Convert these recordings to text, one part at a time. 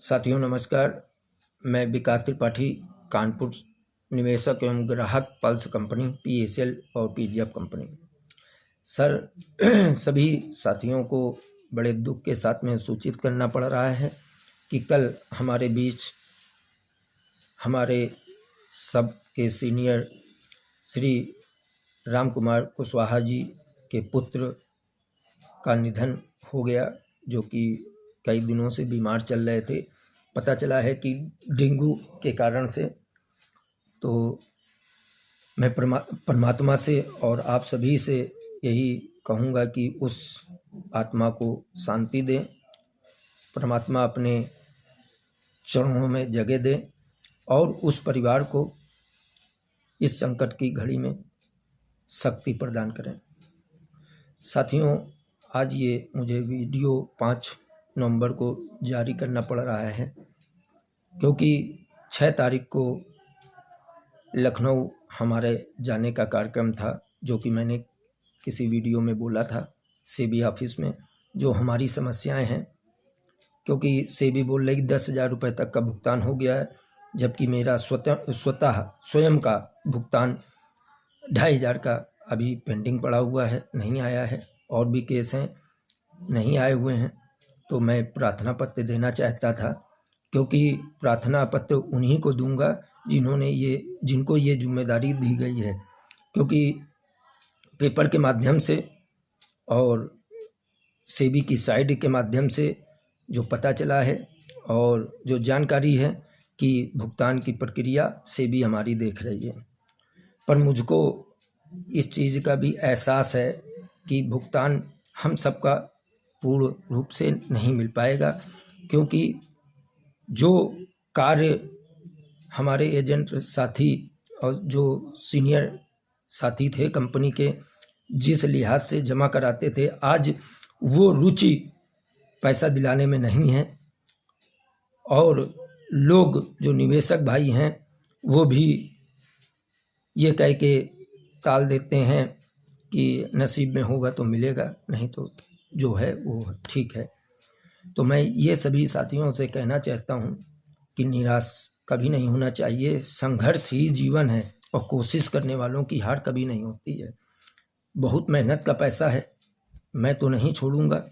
साथियों नमस्कार। मैं विकास त्रिपाठी, कानपुर निवेशक एवं ग्राहक पल्स कंपनी PSL और PGF कंपनी। सर सभी साथियों को बड़े दुख के साथ में सूचित करना पड़ रहा है कि कल हमारे बीच हमारे सबके सीनियर श्री राम कुमार कुशवाहा जी के पुत्र का निधन हो गया, जो कि कई दिनों से बीमार चल रहे थे। पता चला है कि डेंगू के कारण से। तो मैं परमात्मा से और आप सभी से यही कहूँगा कि उस आत्मा को शांति दें, परमात्मा अपने चरणों में जगह दें और उस परिवार को इस संकट की घड़ी में शक्ति प्रदान करें। साथियों, आज ये मुझे वीडियो 5 नवंबर को जारी करना पड़ रहा है, क्योंकि 6 तारीख को लखनऊ हमारे जाने का कार्यक्रम था, जो कि मैंने किसी वीडियो में बोला था सेबी ऑफिस में। जो हमारी समस्याएं हैं, क्योंकि सेबी बोल रही 10,000 रुपये तक का भुगतान हो गया है, जबकि मेरा स्वयं का भुगतान 2,500 का अभी पेंडिंग पड़ा हुआ है, नहीं आया है। और भी केस हैं नहीं आए हुए हैं। तो मैं प्रार्थना पत्र देना चाहता था, क्योंकि प्रार्थना पत्र उन्हीं को दूंगा जिनको ये जिम्मेदारी दी गई है। क्योंकि पेपर के माध्यम से और सेबी की साइट के माध्यम से जो पता चला है और जो जानकारी है कि भुगतान की प्रक्रिया सेबी हमारी देख रही है, पर मुझको इस चीज़ का भी एहसास है कि भुगतान हम सबका पूर्ण रूप से नहीं मिल पाएगा, क्योंकि जो कार्य हमारे एजेंट साथी और जो सीनियर साथी थे कंपनी के, जिस लिहाज से जमा कराते थे, आज वो रुचि पैसा दिलाने में नहीं है। और लोग जो निवेशक भाई हैं वो भी ये कह के टाल देते हैं कि नसीब में होगा तो मिलेगा, नहीं तो जो है वो ठीक है। तो मैं ये सभी साथियों से कहना चाहता हूँ कि निराश कभी नहीं होना चाहिए। संघर्ष ही जीवन है और कोशिश करने वालों की हार कभी नहीं होती है। बहुत मेहनत का पैसा है, मैं तो नहीं छोड़ूंगा।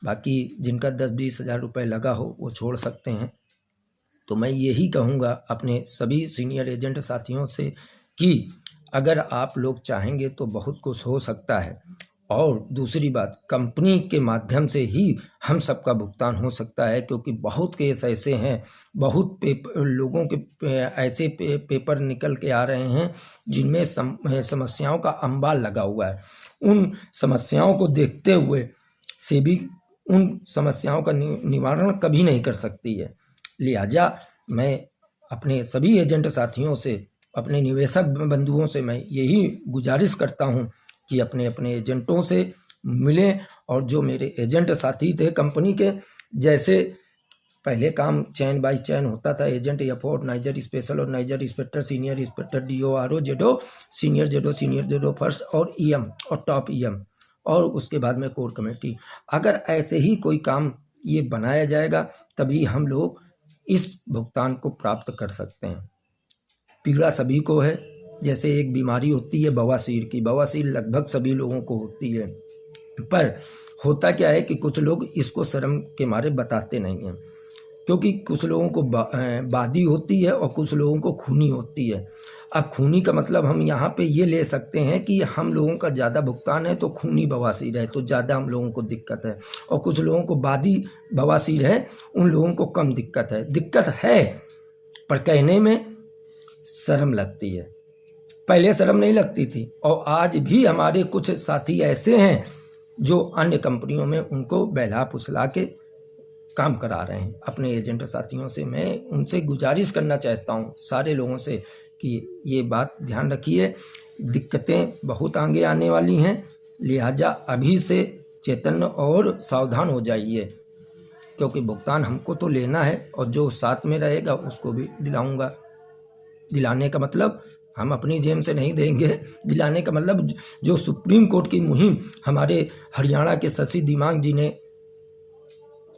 बाकी जिनका 10-20 हज़ार रुपये लगा हो वो छोड़ सकते हैं। तो मैं यही कहूँगा अपने सभी सीनियर एजेंट साथियों से कि अगर आप लोग चाहेंगे तो बहुत कुछ हो सकता है। और दूसरी बात, कंपनी के माध्यम से ही हम सबका भुगतान हो सकता है, क्योंकि बहुत केस ऐसे हैं, बहुत लोगों के ऐसे पेपर निकल के आ रहे हैं जिनमें समस्याओं का अंबार लगा हुआ है। उन समस्याओं को देखते हुए सेबी उन समस्याओं का निवारण कभी नहीं कर सकती है। लिहाजा मैं अपने सभी एजेंट साथियों से, अपने निवेशक बंधुओं से मैं यही गुजारिश करता हूं कि अपने अपने एजेंटों से मिलें। और जो मेरे एजेंट साथी थे कंपनी के, जैसे पहले काम चैन बाई चैन होता था, एजेंट एफओ, नाइजर स्पेशल और नाइजर inspector, senior inspector, DO, RO, जेडो, सीनियर जेडो फर्स्ट और EM और टॉप EM, और उसके बाद में कोर कमेटी। अगर ऐसे ही कोई काम ये बनाया जाएगा तभी हम लोग इस भुगतान को प्राप्त कर सकते हैं। पीड़ा सभी को है। जैसे एक बीमारी होती है बवासीर की, बवासीर लगभग सभी लोगों को होती है, पर होता क्या है कि कुछ लोग इसको शर्म के मारे बताते नहीं हैं, क्योंकि कुछ लोगों को बादी होती है और कुछ लोगों को खूनी होती है। अब खूनी का मतलब हम यहाँ पे ये ले सकते हैं कि हम लोगों का ज़्यादा भुगतान है तो खूनी बवासीर है, तो ज़्यादा हम लोगों को दिक्कत है, और कुछ लोगों को बादी बवासीर है, उन लोगों को कम दिक्कत है। दिक्कत है पर कहने में शर्म लगती है। पहले शर्म नहीं लगती थी, और आज भी हमारे कुछ साथी ऐसे हैं जो अन्य कंपनियों में उनको बहला फुसला के काम करा रहे हैं। अपने एजेंट साथियों से मैं उनसे गुजारिश करना चाहता हूं, सारे लोगों से, कि ये बात ध्यान रखिए, दिक्कतें बहुत आगे आने वाली हैं। लिहाजा अभी से चैतन्य और सावधान हो जाइए, क्योंकि भुगतान हमको तो लेना है और जो साथ में रहेगा उसको भी दिलाऊंगा। दिलाने का मतलब हम अपनी जेब से नहीं देंगे, दिलाने का मतलब जो सुप्रीम कोर्ट की मुहिम हमारे हरियाणा के शशि दिमाग जी ने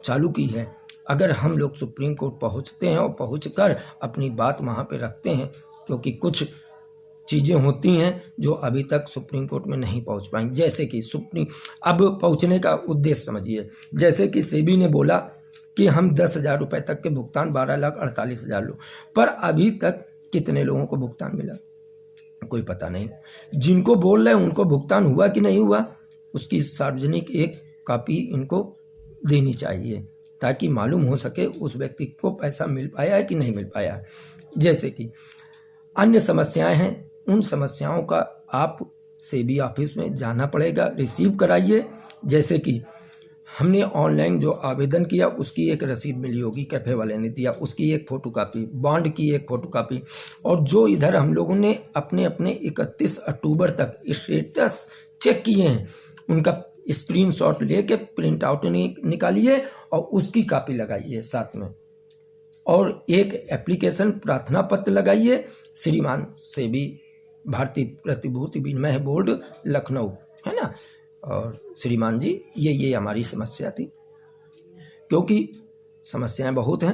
चालू की है, अगर हम लोग सुप्रीम कोर्ट पहुंचते हैं और पहुंचकर अपनी बात वहां पे रखते हैं, क्योंकि कुछ चीज़ें होती हैं जो अभी तक सुप्रीम कोर्ट में नहीं पहुंच पाई, जैसे कि अब पहुंचने का उद्देश्य समझिए, जैसे कि सेबी ने बोला कि हम 10,000 रुपये तक के भुगतान 12,48,000 लोग, पर अभी तक कितने लोगों को भुगतान मिला कोई पता नहीं। जिनको बोल रहे हैं उनको भुगतान हुआ कि नहीं हुआ, उसकी सार्वजनिक एक कॉपी इनको देनी चाहिए, ताकि मालूम हो सके उस व्यक्ति को पैसा मिल पाया है कि नहीं मिल पाया। जैसे कि अन्य समस्याएं हैं, उन समस्याओं का आप सेबी ऑफिस में जाना पड़ेगा, रिसीव कराइए। जैसे कि हमने ऑनलाइन जो आवेदन किया उसकी एक रसीद मिली होगी, कैफे वाले ने दिया, उसकी एक फ़ोटोकॉपी, बॉन्ड की एक फ़ोटोकॉपी, और जो इधर हम लोगों ने अपने अपने 31 अक्टूबर तक स्टेटस चेक किए हैं उनका स्क्रीनशॉट लेके प्रिंट आउट निकालिए और उसकी कॉपी लगाइए साथ में, और एक एप्लीकेशन प्रार्थना पत्र लगाइए श्रीमान सेबी भारतीय प्रतिभूति विनिमय बोर्ड लखनऊ, है ना, और श्रीमान जी ये हमारी समस्या थी, क्योंकि समस्याएं बहुत हैं,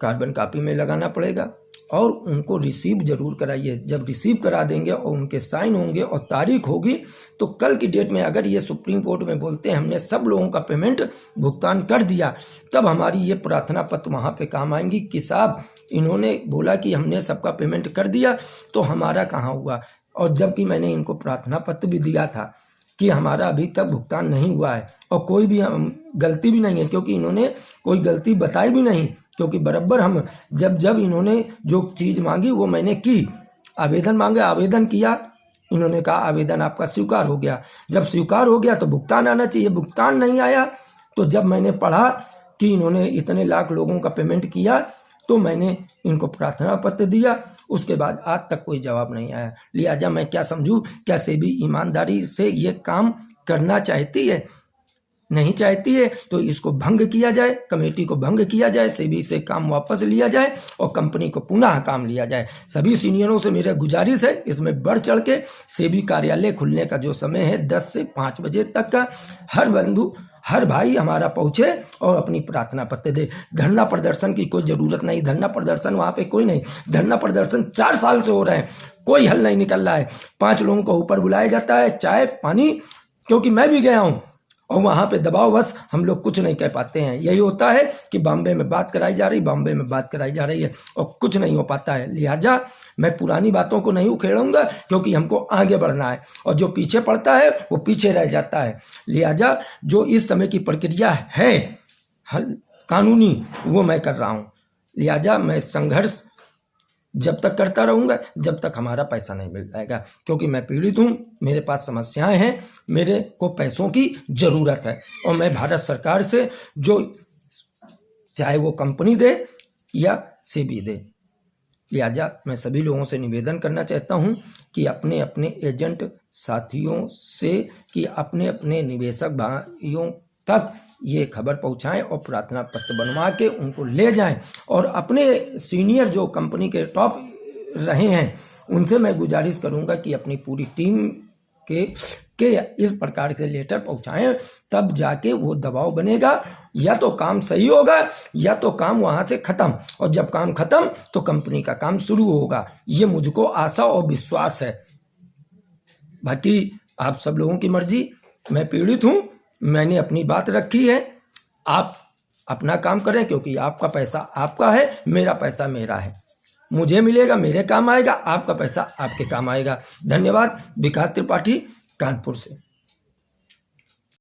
कार्बन कॉपी में लगाना पड़ेगा और उनको रिसीव जरूर कराइए। जब रिसीव करा देंगे और उनके साइन होंगे और तारीख होगी, तो कल की डेट में अगर ये सुप्रीम कोर्ट में बोलते हैं हमने सब लोगों का पेमेंट भुगतान कर दिया, तब हमारी ये प्रार्थना पत्र वहाँ पे काम आएंगी कि साहब इन्होंने बोला कि हमने सबका पेमेंट कर दिया, तो हमारा कहाँ हुआ। और जबकि मैंने इनको प्रार्थना पत्र भी दिया था कि हमारा अभी तक भुगतान नहीं हुआ है, और कोई भी गलती भी नहीं है, क्योंकि इन्होंने कोई गलती बताई भी नहीं, क्योंकि बराबर हम जब इन्होंने जो चीज़ मांगी वो मैंने की, आवेदन मांगे आवेदन किया, इन्होंने कहा आवेदन आपका स्वीकार हो गया। जब स्वीकार हो गया तो भुगतान आना चाहिए, भुगतान नहीं आया। तो जब मैंने पढ़ा कि इन्होंने इतने लाख लोगों का पेमेंट किया, तो मैंने इनको प्रार्थना पत्र दिया, उसके बाद आज तक कोई जवाब नहीं आया। लिहाजा मैं क्या समझूं, क्या सेबी ईमानदारी से ये काम करना चाहती है? नहीं चाहती है तो इसको भंग किया जाए, कमेटी को भंग किया जाए, सेबी से काम वापस लिया जाए और कंपनी को पुनः काम लिया जाए। सभी सीनियरों से मेरा गुजारिश है, इसमें बढ़ चढ़ के सेबी कार्यालय खुलने का जो समय है 10 से 5 बजे तक का, हर बंधु हर भाई हमारा पहुंचे और अपनी प्रार्थना पत्र दे। धरना प्रदर्शन की कोई जरूरत नहीं, धरना प्रदर्शन वहां पे कोई नहीं, धरना प्रदर्शन 4 साल से हो रहे हैं, कोई हल नहीं निकल रहा है। 5 लोगों को ऊपर बुलाया जाता है, चाय पानी, क्योंकि मैं भी गया हूं, और वहां पे दबाववश हम लोग कुछ नहीं कह पाते हैं। यही होता है कि बॉम्बे में बात कराई जा रही, बॉम्बे में बात कराई जा रही है और कुछ नहीं हो पाता है। लिहाजा मैं पुरानी बातों को नहीं उखेड़ूंगा, क्योंकि हमको आगे बढ़ना है, और जो पीछे पड़ता है वो पीछे रह जाता है। लिहाजा जो इस समय की प्रक्रिया है कानूनी, वो मैं कर रहा हूँ। लिहाजा मैं संघर्ष जब तक करता रहूंगा जब तक हमारा पैसा नहीं मिल पाएगा, क्योंकि मैं पीड़ित हूं, मेरे पास समस्याएं हैं, मेरे को पैसों की जरूरत है, और मैं भारत सरकार से जो चाहे वो कंपनी दे या सेबी दे। लिहाजा मैं सभी लोगों से निवेदन करना चाहता हूं कि अपने अपने एजेंट साथियों से, कि अपने अपने निवेशक भाइयों तक ये खबर पहुंचाएं और प्रार्थना पत्र बनवा के उनको ले जाएं, और अपने सीनियर जो कंपनी के टॉप रहे हैं उनसे मैं गुजारिश करूंगा कि अपनी पूरी टीम के इस प्रकार से लेटर पहुंचाएं, तब जाके वो दबाव बनेगा, या तो काम सही होगा या तो काम वहां से खत्म, और जब काम खत्म तो कंपनी का काम शुरू होगा। ये मुझको आशा और विश्वास है। बाकी आप सब लोगों की मर्जी, मैं पीड़ित हूं, मैंने अपनी बात रखी है, आप अपना काम करें, क्योंकि आपका पैसा आपका है, मेरा पैसा मेरा है, मुझे मिलेगा, मेरे काम आएगा, आपका पैसा आपके काम आएगा। धन्यवाद। विकास त्रिपाठी, कानपुर से।